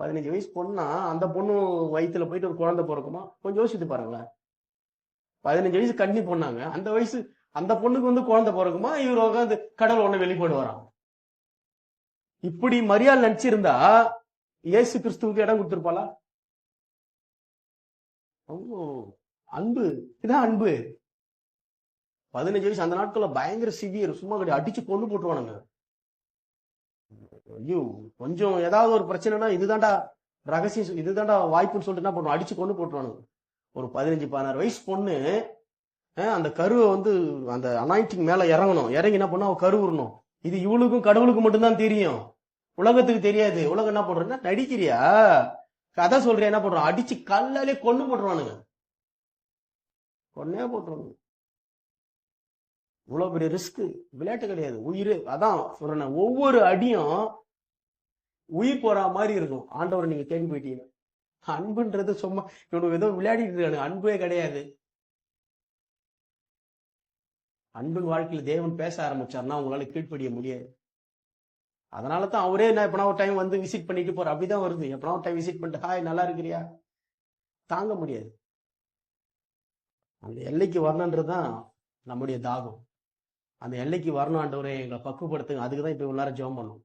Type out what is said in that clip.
15 வயசு பொண்ணா அந்த பொண்ணு வயித்துல போயிட்டு ஒரு குழந்தை பிறக்குமா? கொஞ்சம் யோசித்து பாருங்களேன். 15 வயசு கன்னி பொண்ணாங்க. அந்த வயசு அந்த பொண்ணுக்கு வந்து குழந்தை பிறக்குமா? இவர் உட்காந்து கடவுள் ஒண்ணு வெளிப்படுவாராம். இப்படி மரியாள் நினைச்சிருந்தா இயேசு கிறிஸ்துவுக்கு இடம் கொடுத்திருப்பாளா? அன்பு, இதான் அன்பு. 15 வயசு அந்த நாட்கள்ல பயங்கர சிவியர், சும்மா கிடையாது, அடிச்சு கொண்டு போட்டுருவானுங்க. ஐயோ, கொஞ்சம் ஏதாவது ஒரு பிரச்சனைனா இதுதான்டா ரகசியம், இதுதான்டா வாய்ப்புன்னு சொல்லிட்டு என்ன பண்ணுவோம், அடிச்சு கொண்டு போட்டுருவானுங்க. ஒரு 15-16 வயசு பொண்ணு அந்த கருவை வந்து அந்த அனாயிண்டிங் மேல இறங்கணும், இறங்கி என்ன பண்ணா அவ கருவுறணும். இது இவளுக்கும் கடவுளுக்கு மட்டும்தான் தெரியும், உலகத்துக்கு தெரியாது. உலகம் என்ன பண்றா, நடிக்கிறியா, கதை சொல்றியா, என்ன பண்றோம், அடிச்சு கல்லாலே கொண்டு போட்டுருவானுங்க, கொன்னே போட்டுருவானுங்க. இவ்வளவு பெரிய ரிஸ்க், விளையாட்டு கிடையாது. உயிர், அதான் சொல்றேன், ஒவ்வொரு அடியும் உயிர் போற மாதிரி இருக்கும். ஆண்டவரை நீங்க தேடி போயிட்டீங்க. அன்புன்றது சும்மா இவனுக்கு ஏதோ விளையாடிட்டு இருக்கானு, அன்பே கிடையாது. அன்பின் வாழ்க்கையில தேவன் பேச ஆரம்பிச்சார்னா உங்களால கீழ்ப்படிய முடியாது. அதனால தான் அவரே என்ன எப்பனா ஒரு டைம் வந்து விசிட் பண்ணிட்டு போற, அப்படிதான் வருது. எப்பனா ஒரு டைம் விசிட் பண்ணிட்டு ஹாய் நல்லா இருக்கிறியா, தாங்க முடியாது. அந்த எல்லைக்கு வரணுன்றதுதான் நம்முடைய தாகம். அந்த எல்லைக்கு வரணும் ஆண்டவரே எங்களை பக்குவப்படுத்துங்க. அதுக்குதான் இப்ப இவ்வளவு நேரம் ஜெபம் பண்ணோம்.